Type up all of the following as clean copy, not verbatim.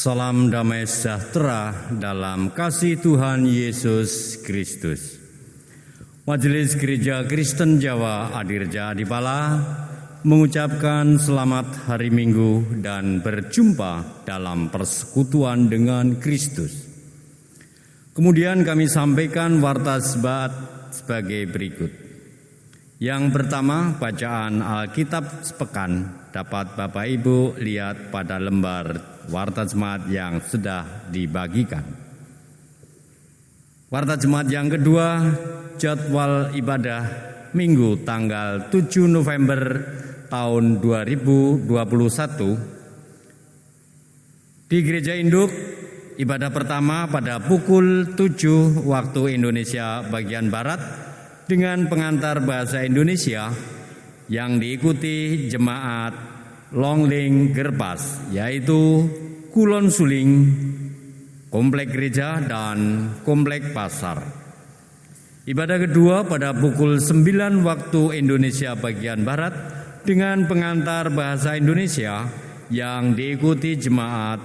Salam damai sejahtera dalam kasih Tuhan Yesus Kristus. Majelis Gereja Kristen Jawa Adirja Adipala mengucapkan selamat hari Minggu dan berjumpa dalam persekutuan dengan Kristus. Kemudian kami sampaikan warta Jemaat sebagai berikut. Yang pertama, bacaan Alkitab sepekan dapat Bapak Ibu lihat pada lembar warta Jemaat yang sudah dibagikan. Warta Jemaat yang kedua, jadwal ibadah Minggu tanggal 7 November tahun 2021 di Gereja Induk. Ibadah pertama pada pukul 7 waktu Indonesia bagian Barat dengan pengantar bahasa Indonesia yang diikuti jemaat Longling Gerpas, yaitu Kulon Suling, Komplek Gereja, dan Komplek Pasar. Ibadah kedua pada pukul 9 waktu Indonesia bagian Barat dengan pengantar bahasa Indonesia yang diikuti jemaat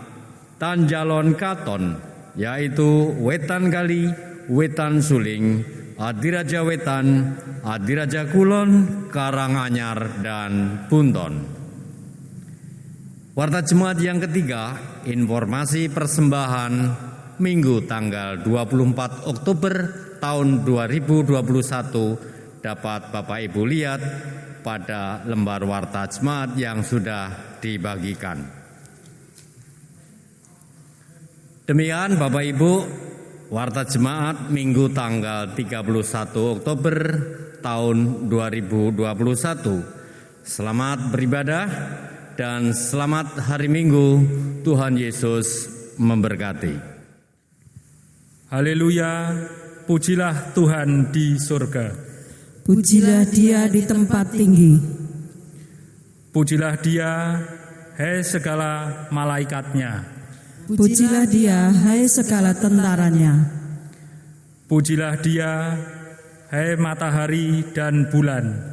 Tanjalon Katon, yaitu Wetan Kali, Wetan Suling, Adiraja Wetan, Adiraja Kulon, Karanganyar, dan Bunton. Warta Jemaat yang ketiga, informasi persembahan Minggu tanggal 24 Oktober tahun 2021 dapat Bapak Ibu lihat pada lembar warta Jemaat yang sudah dibagikan. Demikian Bapak Ibu, warta Jemaat Minggu tanggal 31 Oktober tahun 2021. Selamat beribadah dan selamat hari Minggu. Tuhan Yesus memberkati. Haleluya, pujilah Tuhan di surga. Pujilah Dia di tempat tinggi. Pujilah Dia, hai segala malaikatnya. Pujilah Dia, hai segala tentaranya. Pujilah Dia, hai matahari dan bulan.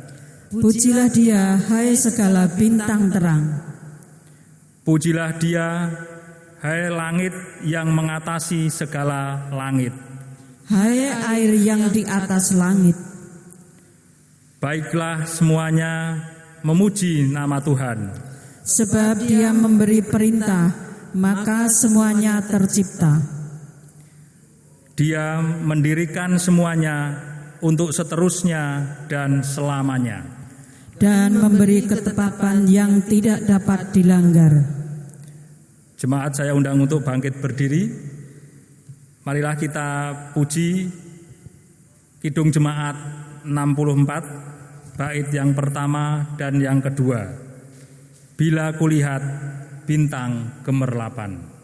Pujilah Dia, hai segala bintang terang. Pujilah Dia, hai langit yang mengatasi segala langit. Hai air yang di atas langit. Baiklah semuanya memuji nama Tuhan. Sebab Dia memberi perintah, maka semuanya tercipta. Dia mendirikan semuanya untuk seterusnya dan selamanya. Dan memberi ketetapan yang tidak dapat dilanggar. Jemaat saya undang untuk bangkit berdiri. Marilah kita puji Kidung Jemaat 64, bait yang pertama dan yang kedua. Bila kulihat bintang gemerlapan.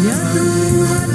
Ya Tuhan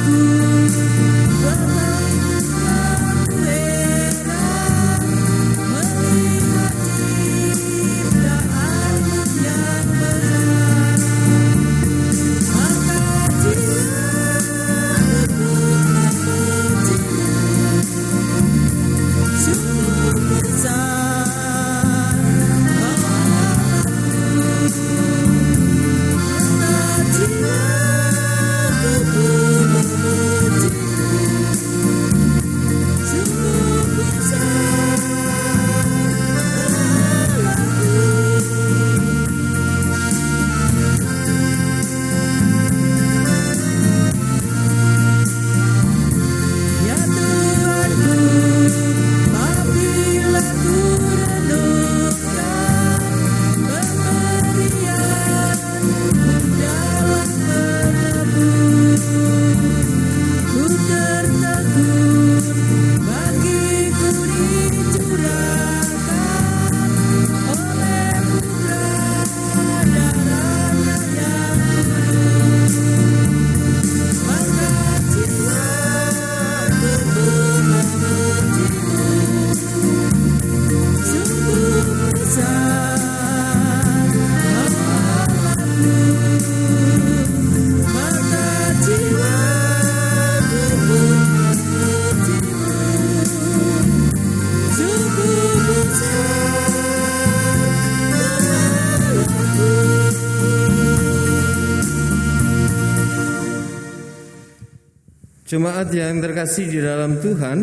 Jemaat yang terkasih di dalam Tuhan,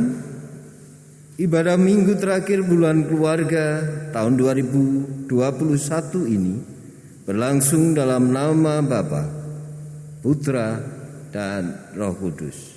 ibadah minggu terakhir bulan keluarga tahun 2021 ini berlangsung dalam nama Bapa, Putra, dan Roh Kudus.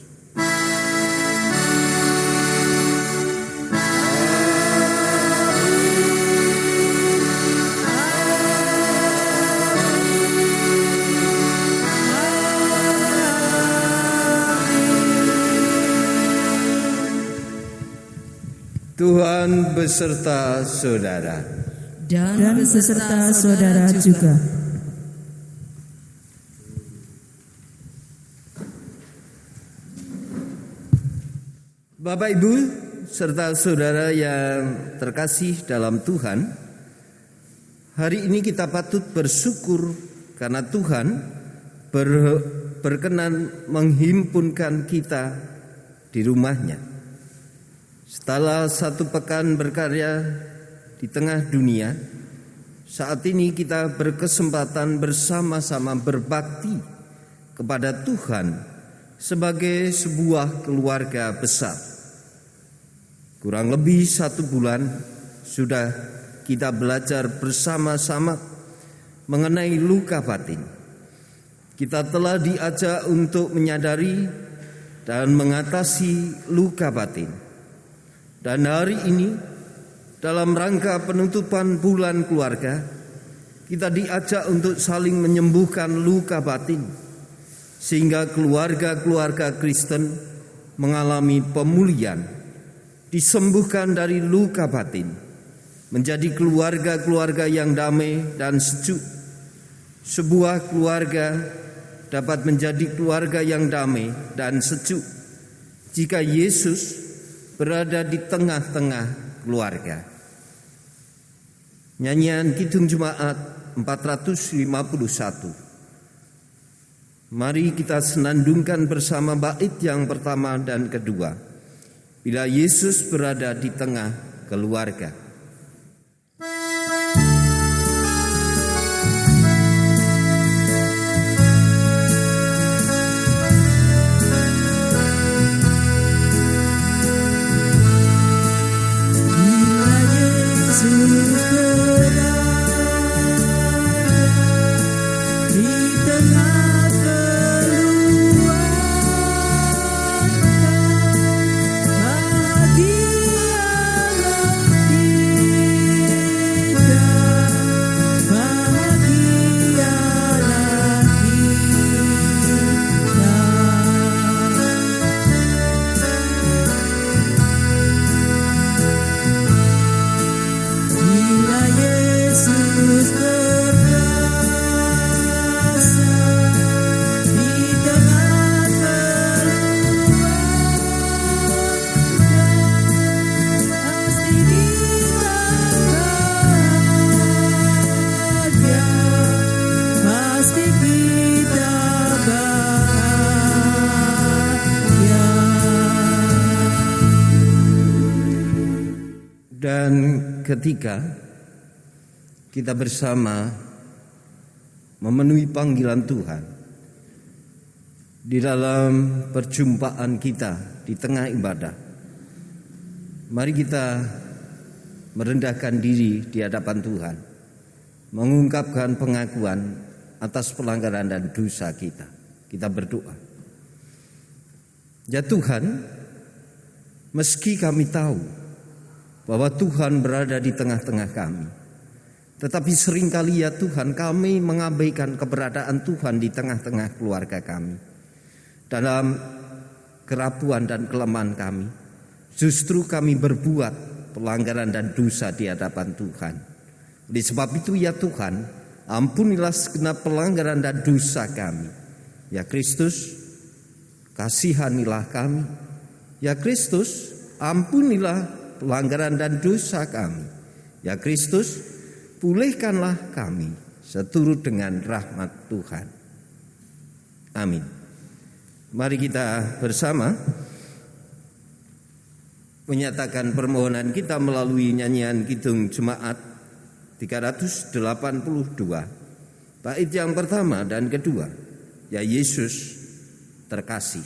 Tuhan beserta saudara. Dan beserta saudara juga. Bapak Ibu serta saudara yang terkasih dalam Tuhan, hari ini kita patut bersyukur karena Tuhan berkenan menghimpunkan kita di rumahnya. Setelah 1 pekan berkarya di tengah dunia, saat ini kita berkesempatan bersama-sama berbakti kepada Tuhan sebagai sebuah keluarga besar. Kurang lebih 1 bulan sudah kita belajar bersama-sama mengenai luka batin. Kita telah diajak untuk menyadari dan mengatasi luka batin. Dan hari ini dalam rangka penutupan bulan keluarga, kita diajak untuk saling menyembuhkan luka batin, sehingga keluarga-keluarga Kristen mengalami pemulihan, disembuhkan dari luka batin, menjadi keluarga-keluarga yang damai dan sejuk. Sebuah keluarga dapat menjadi keluarga yang damai dan sejuk jika Yesus berada di tengah-tengah keluarga. Nyanyian Kidung Jemaat 451. Mari kita senandungkan bersama bait yang pertama dan kedua. Bila Yesus berada di tengah keluarga. Dan ketika kita bersama memenuhi panggilan Tuhan di dalam perjumpaan kita di tengah ibadah, mari kita merendahkan diri di hadapan Tuhan, mengungkapkan pengakuan atas pelanggaran dan dosa kita. Kita berdoa. Ya Tuhan, meski kami tahu bahwa Tuhan berada di tengah-tengah kami, tetapi seringkali ya Tuhan, kami mengabaikan keberadaan Tuhan di tengah-tengah keluarga kami. Dalam kerapuan dan kelemahan kami, justru kami berbuat pelanggaran dan dosa di hadapan Tuhan. Oleh sebab itu ya Tuhan, ampunilah segenap pelanggaran dan dosa kami. Ya Kristus, kasihanilah kami. Ya Kristus, ampunilah pelanggaran dan dosa kami. Ya Kristus, pulihkanlah kami seturut dengan rahmat Tuhan. Amin. Mari kita bersama menyatakan permohonan kita melalui nyanyian Kidung Jemaat 382. Bait yang pertama dan kedua, ya Yesus terkasih.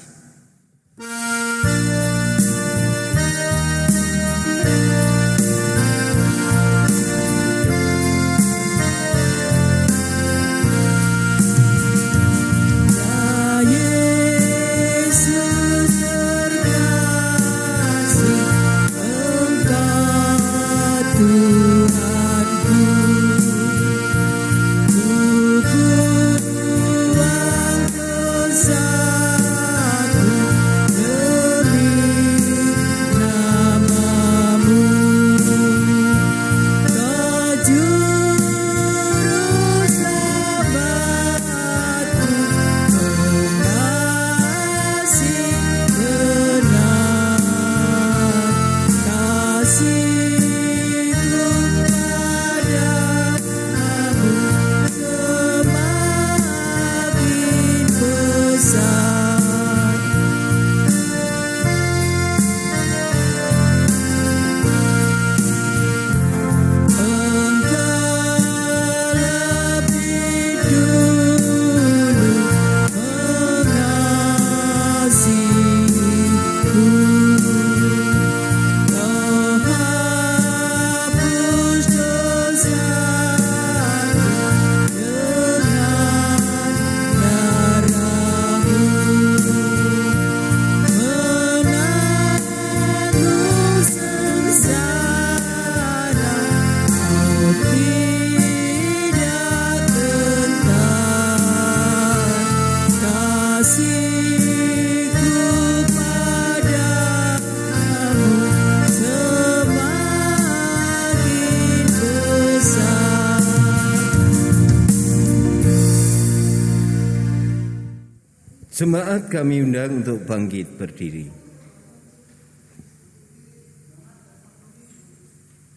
Jemaat kami undang untuk bangkit berdiri.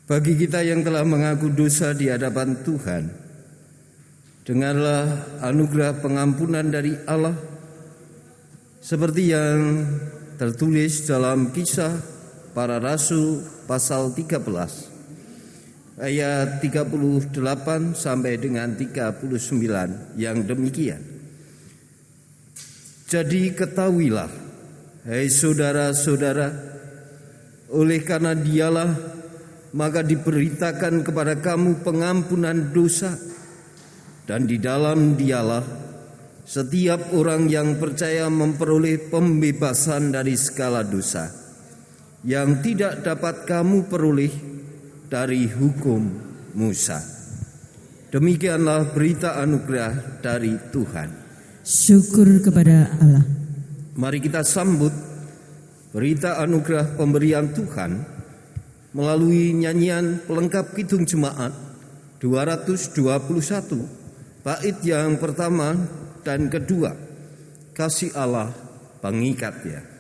Bagi kita yang telah mengaku dosa di hadapan Tuhan, dengarlah anugerah pengampunan dari Allah seperti yang tertulis dalam Kisah Para Rasul pasal 13 ayat 38 sampai dengan 39 yang demikian. Jadi ketahuilah, hai saudara-saudara, oleh karena Dialah maka diberitakan kepada kamu pengampunan dosa, dan di dalam Dialah setiap orang yang percaya memperoleh pembebasan dari segala dosa yang tidak dapat kamu peroleh dari hukum Musa. Demikianlah berita anugerah dari Tuhan. Syukur kepada Allah. Mari kita sambut berita anugerah pemberian Tuhan melalui nyanyian pelengkap Kidung Jemaat 221, bait yang pertama dan kedua, Kasih Allah pengikatnya.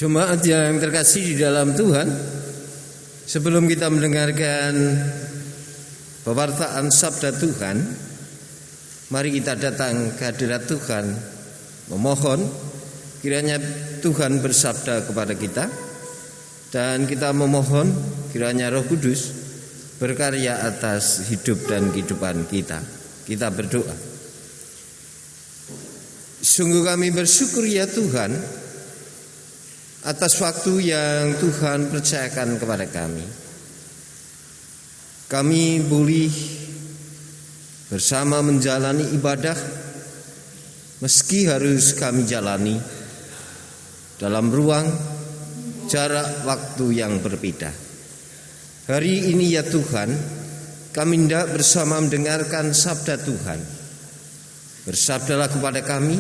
Jemaat yang terkasih di dalam Tuhan, sebelum kita mendengarkan pewartaan sabda Tuhan, mari kita datang ke hadirat Tuhan, memohon kiranya Tuhan bersabda kepada kita, dan kita memohon kiranya Roh Kudus berkarya atas hidup dan kehidupan kita. Kita berdoa. Sungguh kami bersyukur ya Tuhan atas waktu yang Tuhan percayakan kepada kami. Kami boleh bersama menjalani ibadah meski harus kami jalani dalam ruang jarak waktu yang berbeda. Hari ini ya Tuhan, kami hendak bersama mendengarkan sabda Tuhan. Bersabdalah kepada kami,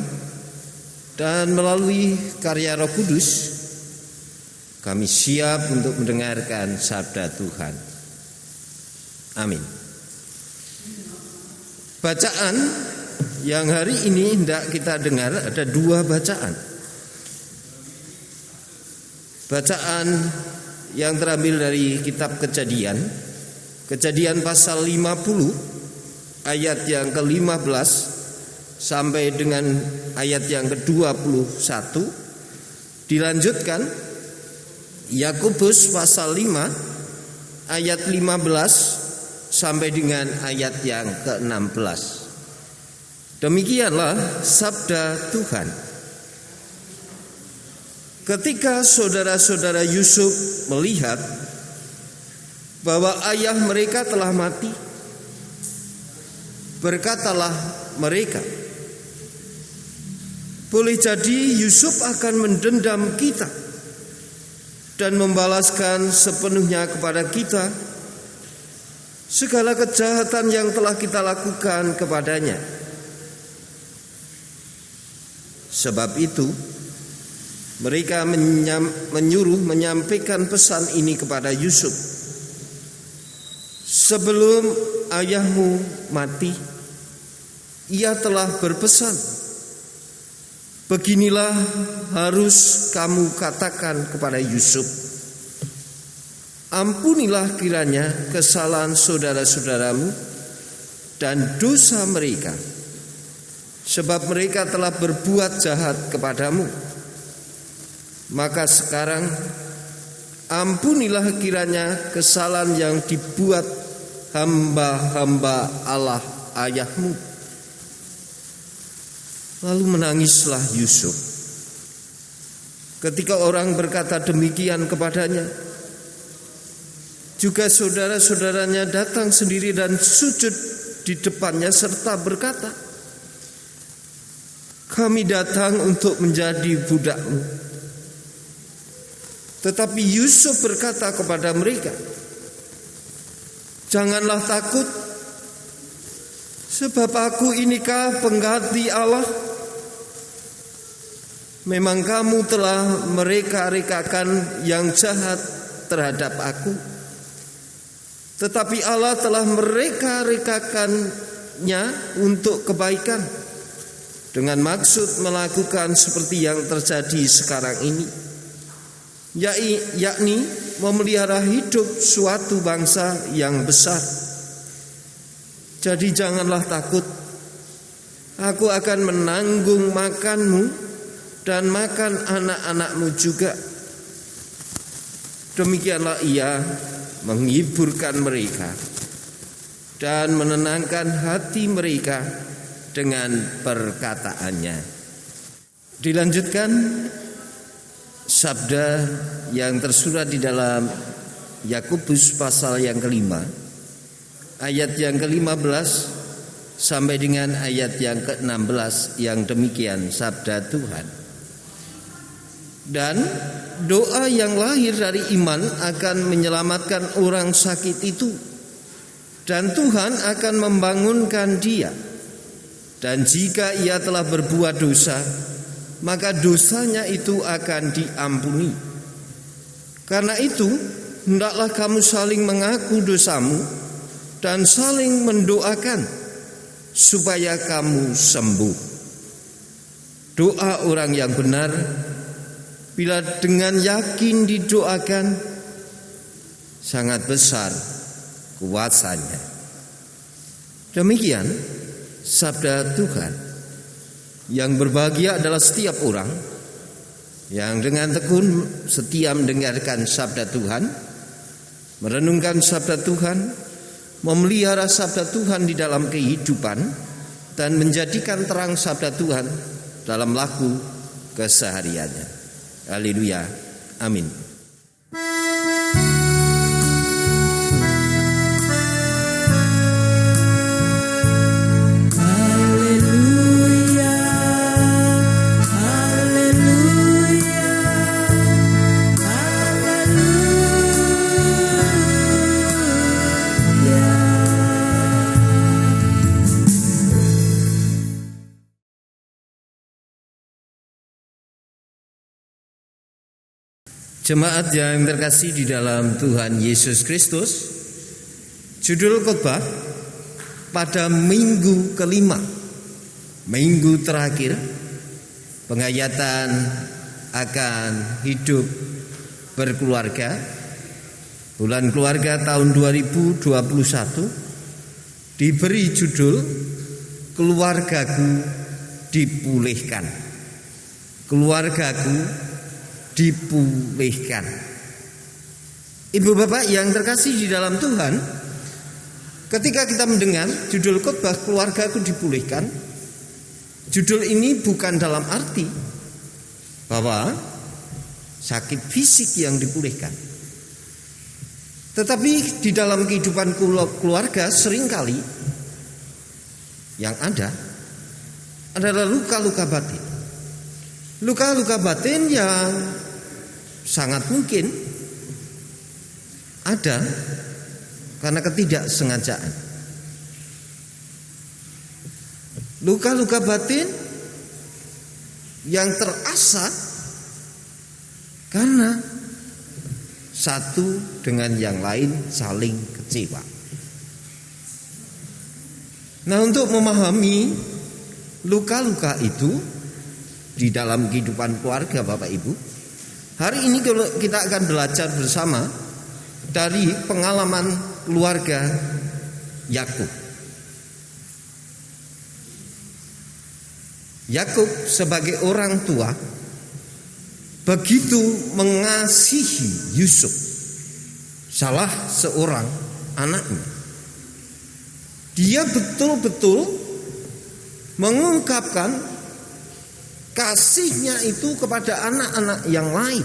dan melalui karya Roh Kudus kami siap untuk mendengarkan sabda Tuhan. Amin. Bacaan yang hari ini hendak kita dengar ada dua bacaan. Bacaan yang terambil dari kitab Kejadian, Kejadian pasal 50 ayat yang ke-15 sampai dengan ayat yang ke-21. Dilanjutkan Yakobus pasal 5 ayat 15 sampai dengan ayat yang ke-16. Demikianlah sabda Tuhan. Ketika saudara-saudara Yusuf melihat bahwa ayah mereka telah mati, berkatalah mereka, boleh jadi Yusuf akan mendendam kita dan membalaskan sepenuhnya kepada kita segala kejahatan yang telah kita lakukan kepadanya. Sebab itu mereka menyuruh menyampaikan pesan ini kepada Yusuf. Sebelum ayahmu mati, ia telah berpesan, beginilah harus kamu katakan kepada Yusuf, ampunilah kiranya kesalahan saudara-saudaramu dan dosa mereka, sebab mereka telah berbuat jahat kepadamu. Maka sekarang ampunilah kiranya kesalahan yang dibuat hamba-hamba Allah ayahmu. Lalu menangislah Yusuf ketika orang berkata demikian kepadanya. Juga saudara-saudaranya datang sendiri dan sujud di depannya serta berkata, kami datang untuk menjadi budakmu. Tetapi Yusuf berkata kepada mereka, janganlah takut, sebab aku inikah pengganti Allah. Memang kamu telah mereka-rekakan yang jahat terhadap aku, tetapi Allah telah mereka-rekakannya untuk kebaikan, dengan maksud melakukan seperti yang terjadi sekarang ini, yakni memelihara hidup suatu bangsa yang besar. Jadi janganlah takut, aku akan menanggung makanmu dan makan anak-anakmu juga. Demikianlah ia menghiburkan mereka dan menenangkan hati mereka dengan perkataannya. Dilanjutkan sabda yang tersurat di dalam Yakobus pasal yang kelima, ayat yang ke-15 sampai dengan ayat yang ke-16, yang demikian sabda Tuhan. Dan doa yang lahir dari iman akan menyelamatkan orang sakit itu, dan Tuhan akan membangunkan dia. Dan jika ia telah berbuat dosa, maka dosanya itu akan diampuni. Karena itu, hendaklah kamu saling mengaku dosamu dan saling mendoakan supaya kamu sembuh. Doa orang yang benar, bila dengan yakin didoakan, sangat besar kuasanya. Demikian sabda Tuhan. Yang berbahagia adalah setiap orang yang dengan tekun setia mendengarkan sabda Tuhan, merenungkan sabda Tuhan, memelihara sabda Tuhan di dalam kehidupan, dan menjadikan terang sabda Tuhan dalam laku kesehariannya. Haleluya, amin. Jemaat yang terkasih di dalam Tuhan Yesus Kristus, judul khotbah pada minggu kelima, minggu terakhir penghayatan akan hidup berkeluarga, bulan keluarga tahun 2021, diberi judul Keluargaku Dipulihkan. Keluargaku dipulihkan. Ibu bapak yang terkasih di dalam Tuhan, ketika kita mendengar judul khotbah keluargaku dipulihkan, judul ini bukan dalam arti bahwa sakit fisik yang dipulihkan, tetapi di dalam kehidupan keluarga seringkali yang ada adalah luka-luka batin. Luka-luka batin yang sangat mungkin ada karena ketidaksengajaan. Luka-luka batin yang terasa karena satu dengan yang lain saling kecewa. Nah, untuk memahami luka-luka itu di dalam kehidupan keluarga Bapak Ibu, hari ini kita akan belajar bersama dari pengalaman keluarga Yakub. Yakub sebagai orang tua begitu mengasihi Yusuf, salah seorang anaknya. Dia betul-betul mengungkapkan kasihnya itu kepada anak-anak yang lain.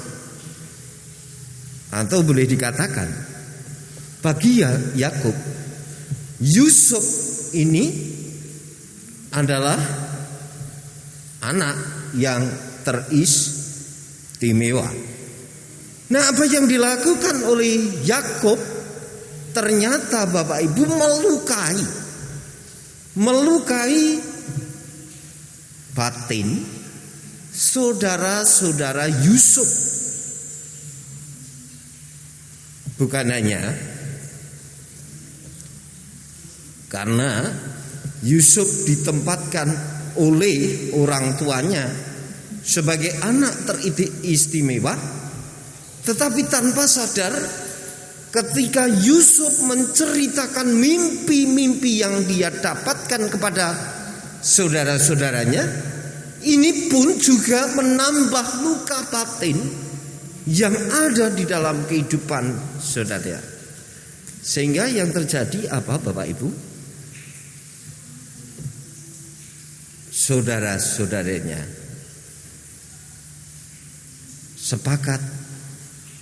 Atau boleh dikatakan, bagi Yakub, Yusuf ini adalah anak yang teristimewa. Nah, apa yang dilakukan oleh Yakub ternyata Bapak Ibu melukai batin saudara-saudara Yusuf. Bukan hanya karena Yusuf ditempatkan oleh orang tuanya sebagai anak teristimewa, tetapi tanpa sadar ketika Yusuf menceritakan mimpi-mimpi yang dia dapatkan kepada saudara-saudaranya, ini pun juga menambah luka batin yang ada di dalam kehidupan saudara. Sehingga yang terjadi apa Bapak Ibu? Saudara-saudaranya sepakat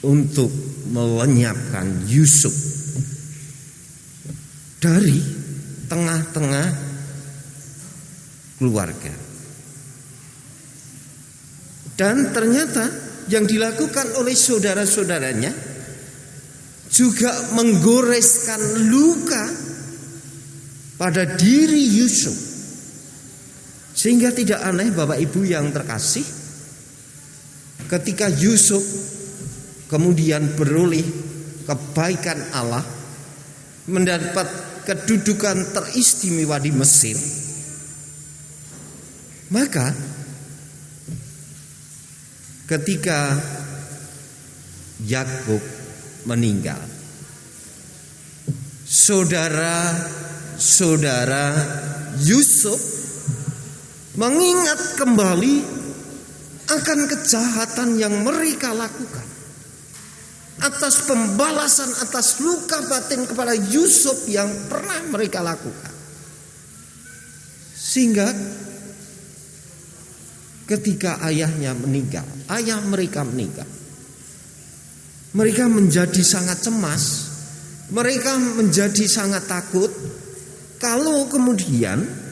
untuk melenyapkan Yusuf dari tengah-tengah keluarga. Dan ternyata yang dilakukan oleh saudara-saudaranya juga menggoreskan luka pada diri Yusuf. Sehingga tidak aneh Bapak Ibu yang terkasih, ketika Yusuf kemudian beroleh kebaikan Allah, mendapat kedudukan teristimewa di Mesir, maka ketika Yakub meninggal, saudara-saudara Yusuf mengingat kembali akan kejahatan yang mereka lakukan, atas pembalasan atas luka batin kepada Yusuf yang pernah mereka lakukan. Sehingga ketika ayah mereka meninggal, mereka menjadi sangat cemas, mereka menjadi sangat takut kalau kemudian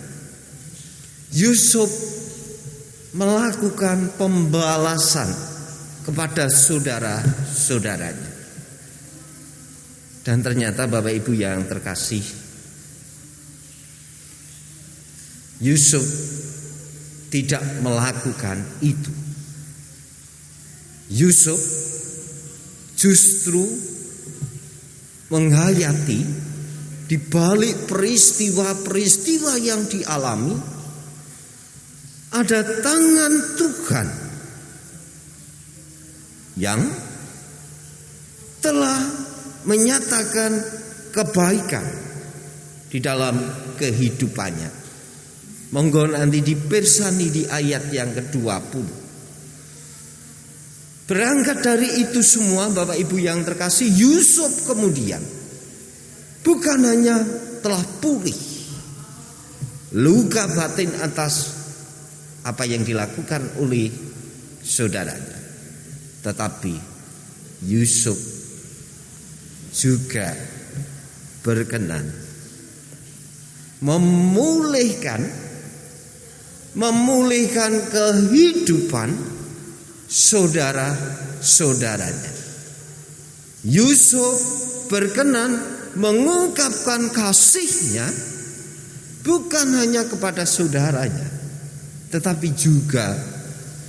Yusuf melakukan pembalasan kepada saudara-saudaranya. Dan ternyata Bapak Ibu yang terkasih, Yusuf tidak melakukan itu. Yusuf justru menghayati di balik peristiwa-peristiwa yang dialami ada tangan Tuhan yang telah menyatakan kebaikan di dalam kehidupannya. Monggo nanti dipirsani di ayat yang ke-20. Berangkat dari itu semua Bapak Ibu yang terkasih, Yusuf kemudian bukan hanya telah pulih luka batin atas apa yang dilakukan oleh saudaranya, tetapi Yusuf juga berkenan memulihkan kehidupan saudara-saudaranya. Yusuf berkenan mengungkapkan kasih-Nya bukan hanya kepada saudaranya, tetapi juga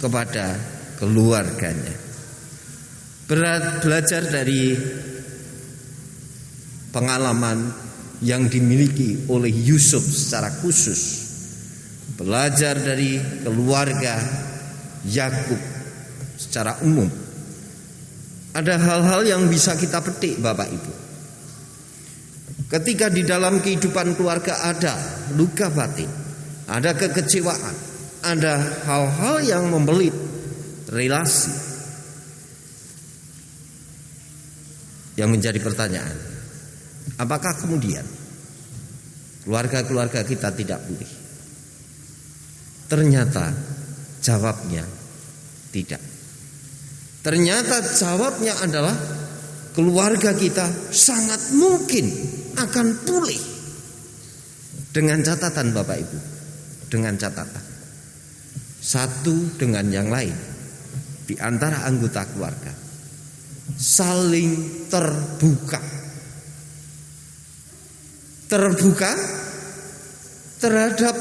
kepada keluarganya. Belajar dari pengalaman yang dimiliki oleh Yusuf secara khusus, belajar dari keluarga Yakub secara umum, ada hal-hal yang bisa kita petik, Bapak Ibu. Ketika di dalam kehidupan keluarga ada luka batin, ada kekecewaan, ada hal-hal yang membelit relasi, yang menjadi pertanyaan, apakah kemudian keluarga-keluarga kita tidak pulih? Ternyata jawabnya tidak. Ternyata jawabnya adalah keluarga kita sangat mungkin akan pulih. Dengan catatan, Bapak Ibu, dengan catatan, satu dengan yang lain di antara anggota keluarga saling terbuka terhadap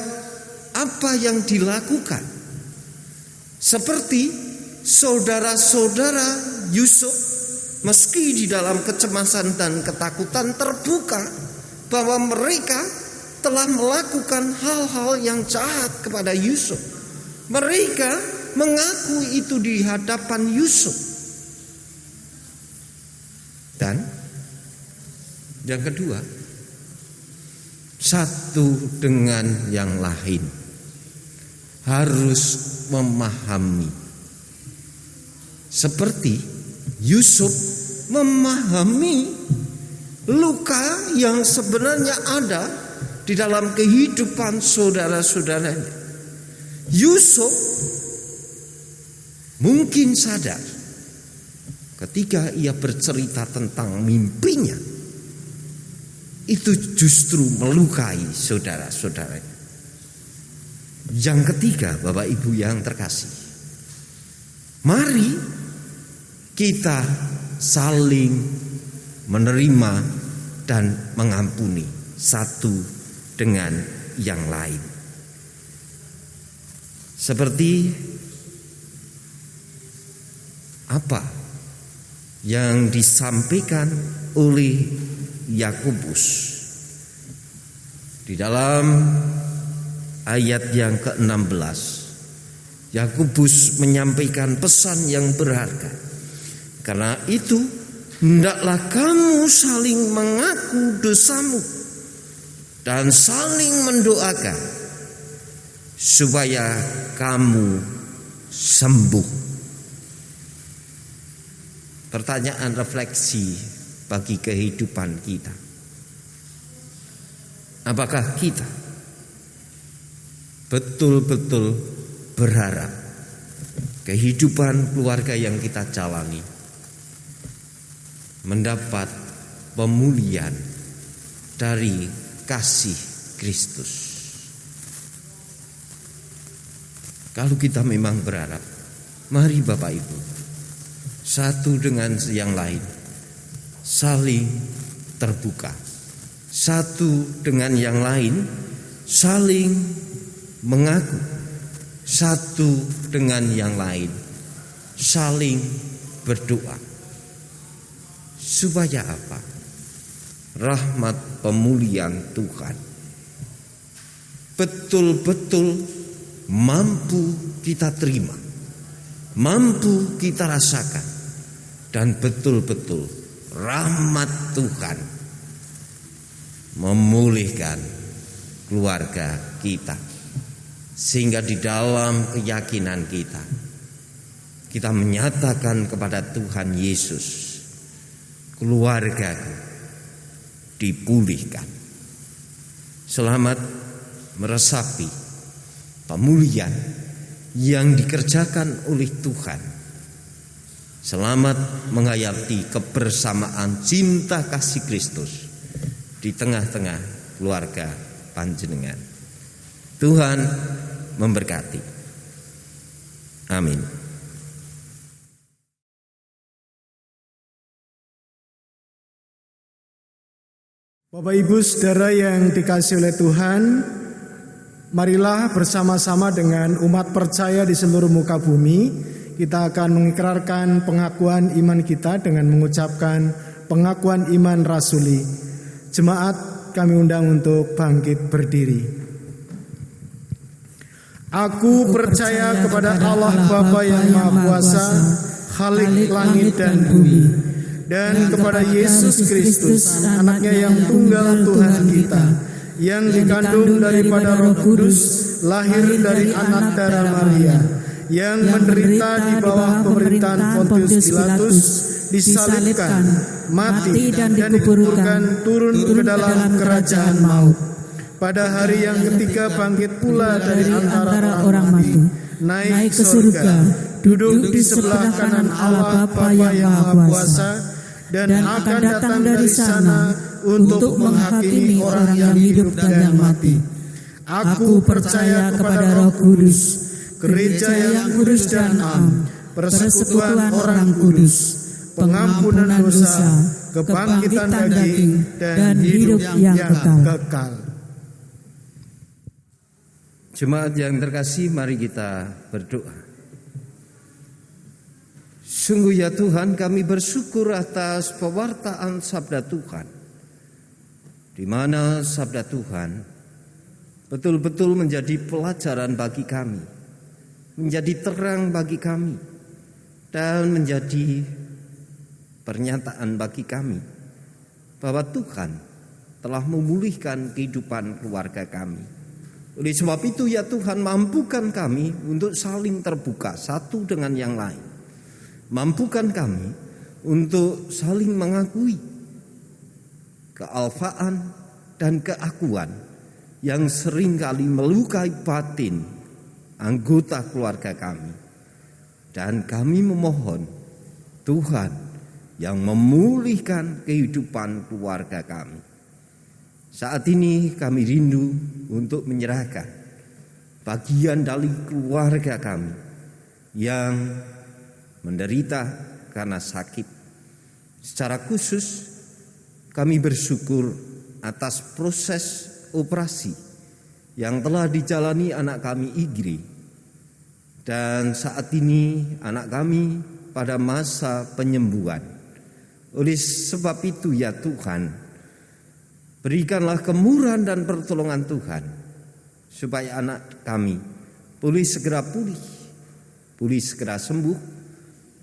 apa yang dilakukan. Seperti saudara-saudara Yusuf, meski di dalam kecemasan dan ketakutan, terbuka bahwa mereka telah melakukan hal-hal yang jahat kepada Yusuf. Mereka mengaku itu di hadapan Yusuf. Dan yang kedua, satu dengan yang lain harus memahami, seperti Yusuf memahami luka yang sebenarnya ada di dalam kehidupan saudara-saudaranya. Yusuf mungkin sadar ketika ia bercerita tentang mimpinya, itu justru melukai saudara-saudaranya. Yang ketiga, Bapak Ibu yang terkasih, mari kita saling menerima dan mengampuni satu dengan yang lain. Seperti apa yang disampaikan oleh Yakobus di dalam ayat yang ke-16. Yakobus menyampaikan pesan yang berharga. Karena itu, hendaklah kamu saling mengaku dosamu dan saling mendoakan supaya kamu sembuh. Pertanyaan refleksi bagi kehidupan kita. Apakah kita betul-betul berharap kehidupan keluarga yang kita jalani mendapat pemulihan dari kasih Kristus? Kalau kita memang berharap, mari Bapak Ibu, satu dengan yang lain saling terbuka, satu dengan yang lain saling mengaku, satu dengan yang lain saling berdoa. Supaya apa? Rahmat pemulihan Tuhan betul-betul mampu kita terima, mampu kita rasakan, dan betul-betul rahmat Tuhan memulihkan keluarga kita. Sehingga di dalam keyakinan kita menyatakan kepada Tuhan Yesus, keluargaku dipulihkan. Selamat meresapi pemulihan yang dikerjakan oleh Tuhan. Selamat menghayati kebersamaan cinta kasih Kristus di tengah-tengah keluarga panjenengan. Tuhan memberkati. Amin. Bapak Ibu Saudara yang dikasihi oleh Tuhan, marilah bersama-sama dengan umat percaya di seluruh muka bumi, kita akan mengikrarkan pengakuan iman kita dengan mengucapkan pengakuan iman rasuli. Jemaat kami undang untuk bangkit berdiri. Aku percaya kepada Allah Bapa yang Maha Kuasa, Khalik langit dan bumi, dan kepada Yesus Kristus, anaknya yang tunggal Tuhan kita, yang dikandung daripada Roh Kudus, lahir dari anak darah Maria, yang menderita di bawah pemerintahan Pontius Pilatus, disalibkan, mati dan dikuburkan, turun ke dalam kerajaan maut. Pada hari yang ketiga bangkit pula dari antara orang mati, naik ke surga, duduk di sebelah kanan Allah Bapa yang Maha Kuasa, dan akan datang dari sana untuk menghakimi orang yang hidup dan yang mati. Aku percaya kepada Roh Kudus, gereja yang kudus dan am, persekutuan orang kudus, pengampunan dosa, kebangkitan daging, dan hidup yang kekal. Jemaat yang terkasih, mari kita berdoa. Sungguh ya Tuhan, kami bersyukur atas pewartaan sabda Tuhan, di mana sabda Tuhan betul-betul menjadi pelajaran bagi kami, menjadi terang bagi kami, dan menjadi pernyataan bagi kami bahwa Tuhan telah memulihkan kehidupan keluarga kami. Oleh sebab itu ya Tuhan, mampukan kami untuk saling terbuka satu dengan yang lain. Mampukan kami untuk saling mengakui kealfaan dan keakuan yang seringkali melukai batin anggota keluarga kami. Dan kami memohon Tuhan yang memulihkan kehidupan keluarga kami. Saat ini kami rindu untuk menyerahkan bagian dari keluarga kami yang menderita karena sakit. Secara khusus kami bersyukur atas proses operasi yang telah dijalani anak kami Igri. Dan saat ini anak kami pada masa penyembuhan. Oleh sebab itu ya Tuhan, berikanlah kemurahan dan pertolongan Tuhan, supaya anak kami pulih segera sembuh,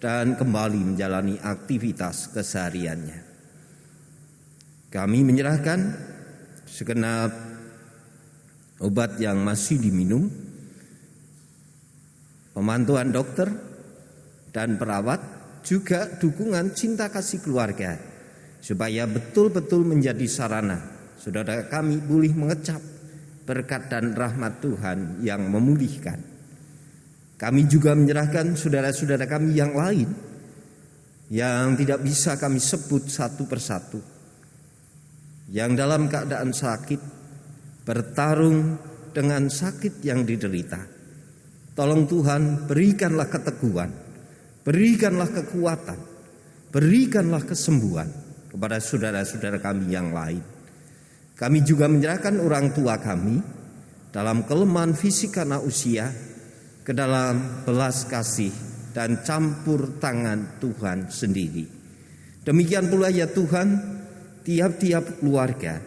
dan kembali menjalani aktivitas kesehariannya. Kami menyerahkan segenap obat yang masih diminum, pemantauan dokter dan perawat, juga dukungan cinta kasih keluarga, supaya betul-betul menjadi sarana saudara kami boleh mengecap berkat dan rahmat Tuhan yang memulihkan. Kami juga menyerahkan saudara-saudara kami yang lain yang tidak bisa kami sebut satu persatu, yang dalam keadaan sakit, bertarung dengan sakit yang diderita. Tolong Tuhan, berikanlah keteguhan, berikanlah kekuatan, berikanlah kesembuhan kepada saudara-saudara kami yang lain. Kami juga menyerahkan orang tua kami dalam kelemahan fisik karena usia ke dalam belas kasih dan campur tangan Tuhan sendiri. Demikian pula ya Tuhan, tiap-tiap keluarga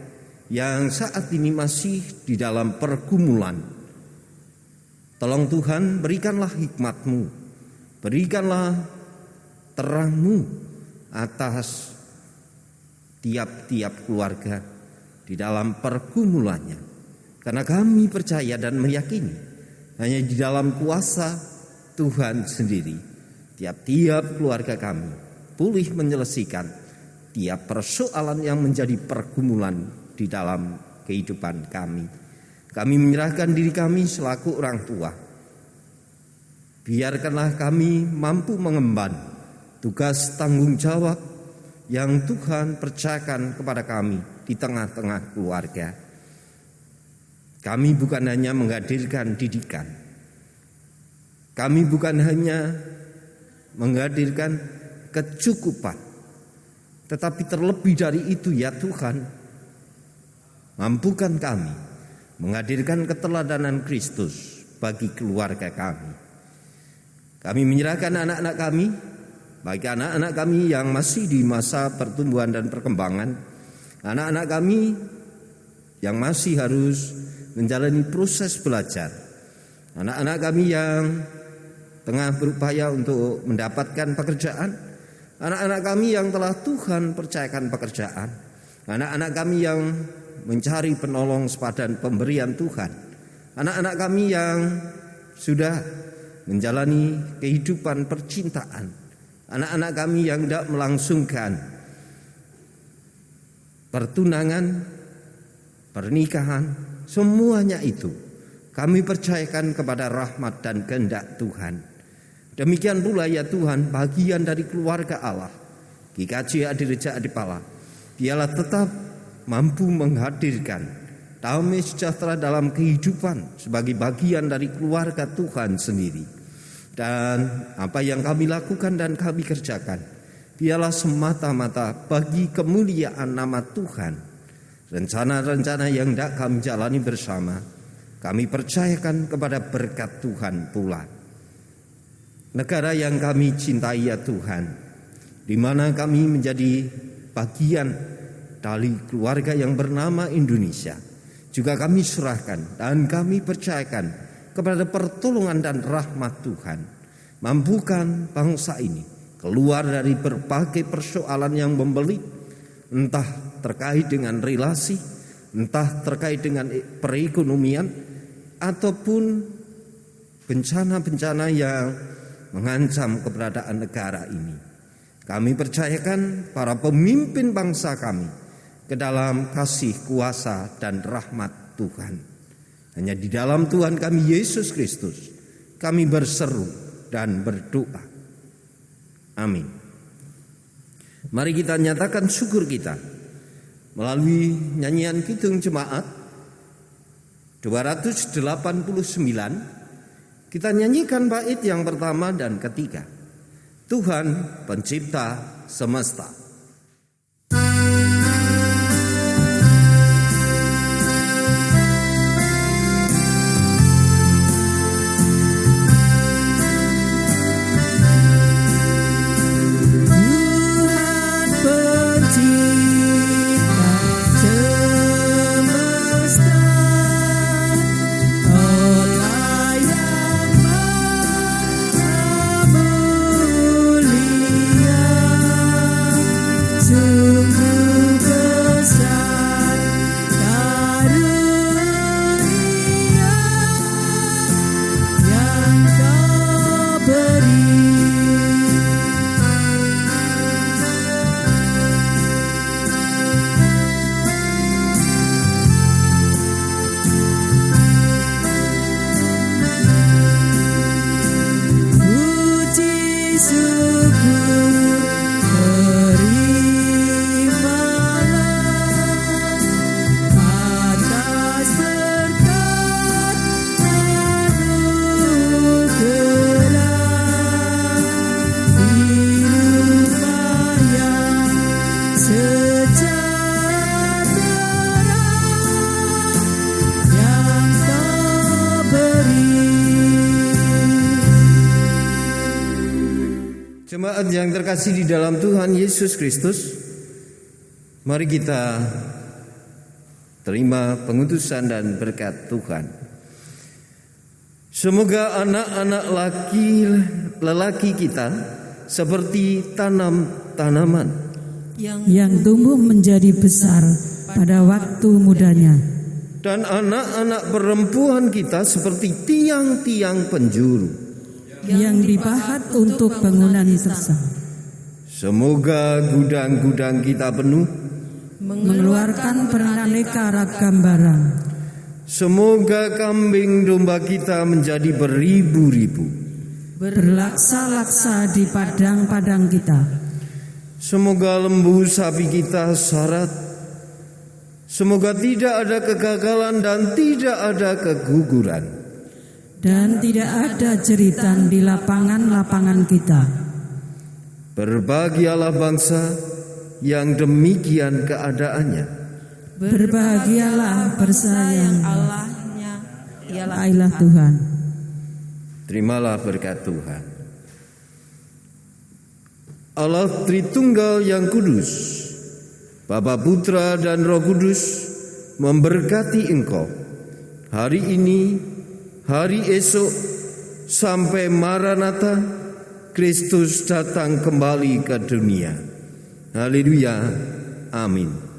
yang saat ini masih di dalam pergumulan, tolong Tuhan, berikanlah hikmat-Mu, berikanlah terang-Mu atas tiap-tiap keluarga di dalam pergumulannya. Karena kami percaya dan meyakini hanya di dalam kuasa Tuhan sendiri, tiap-tiap keluarga kami pulih menyelesaikan tiap persoalan yang menjadi pergumulan di dalam kehidupan kami. Kami menyerahkan diri kami selaku orang tua. Biarkanlah kami mampu mengemban tugas tanggung jawab yang Tuhan percayakan kepada kami di tengah-tengah keluarga. Kami bukan hanya menghadirkan didikan, kami bukan hanya menghadirkan kecukupan, tetapi terlebih dari itu ya Tuhan, Mampukan kami menghadirkan keteladanan Kristus bagi keluarga kami. Kami menyerahkan anak-anak kami, baik anak-anak kami yang masih di masa pertumbuhan dan perkembangan, anak-anak kami yang masih harus menjalani proses belajar, anak-anak kami yang tengah berupaya untuk mendapatkan pekerjaan, anak-anak kami yang telah Tuhan percayakan pekerjaan, anak-anak kami yang mencari penolong sepadan pemberian Tuhan, anak-anak kami yang sudah menjalani kehidupan percintaan, anak-anak kami yang tidak melangsungkan pertunangan, pernikahan, semuanya itu kami percayakan kepada rahmat dan kehendak Tuhan. Demikian pula ya Tuhan, bagian dari keluarga Allah, GKJ Adireja Adipala, dialah tetap mampu menghadirkan damai sejahtera dalam kehidupan sebagai bagian dari keluarga Tuhan sendiri. Dan apa yang kami lakukan dan kami kerjakan, dialah semata-mata bagi kemuliaan nama Tuhan. Rencana-rencana yang tidak kami jalani bersama, kami percayakan kepada berkat Tuhan pula. Negara yang kami cintai ya Tuhan, di mana kami menjadi bagian dari keluarga yang bernama Indonesia, juga kami serahkan dan kami percayakan kepada pertolongan dan rahmat Tuhan. Mampukan bangsa ini keluar dari berbagai persoalan yang membelit, entah terkait dengan relasi, entah terkait dengan perekonomian, ataupun bencana-bencana yang mengancam keberadaan negara ini. Kami percayakan para pemimpin bangsa kami ke dalam kasih, kuasa, dan rahmat Tuhan. Hanya di dalam Tuhan kami Yesus Kristus kami berseru dan berdoa. Amin. Mari kita nyatakan syukur kita melalui nyanyian Kidung Jemaat 289. Kita nyanyikan bait yang pertama dan ketiga. Tuhan pencipta semesta. Jemaat yang terkasih di dalam Tuhan Yesus Kristus, mari kita terima pengutusan dan berkat Tuhan. Semoga anak-anak lelaki kita seperti tanaman yang tumbuh menjadi besar pada waktu mudanya, dan anak-anak perempuan kita seperti tiang-tiang penjuru yang dipahat untuk bangunan sesat. Semoga gudang-gudang kita penuh mengeluarkan beraneka ragam barang. Semoga kambing domba kita menjadi beribu-ribu, berlaksa-laksa di padang-padang kita. Semoga lembu sapi kita syarat. Semoga tidak ada kegagalan dan tidak ada keguguran, dan tidak ada jeritan di lapangan-lapangan kita. Berbahagialah bangsa yang demikian keadaannya. Berbahagialah bersayang Allahnya ialah Tuhan. Terimalah berkat Tuhan. Allah Tritunggal yang kudus, Bapa, Putra, dan Roh Kudus memberkati engkau hari ini, hari esok, sampai Maranatha, Kristus datang kembali ke dunia. Haleluya. Amin.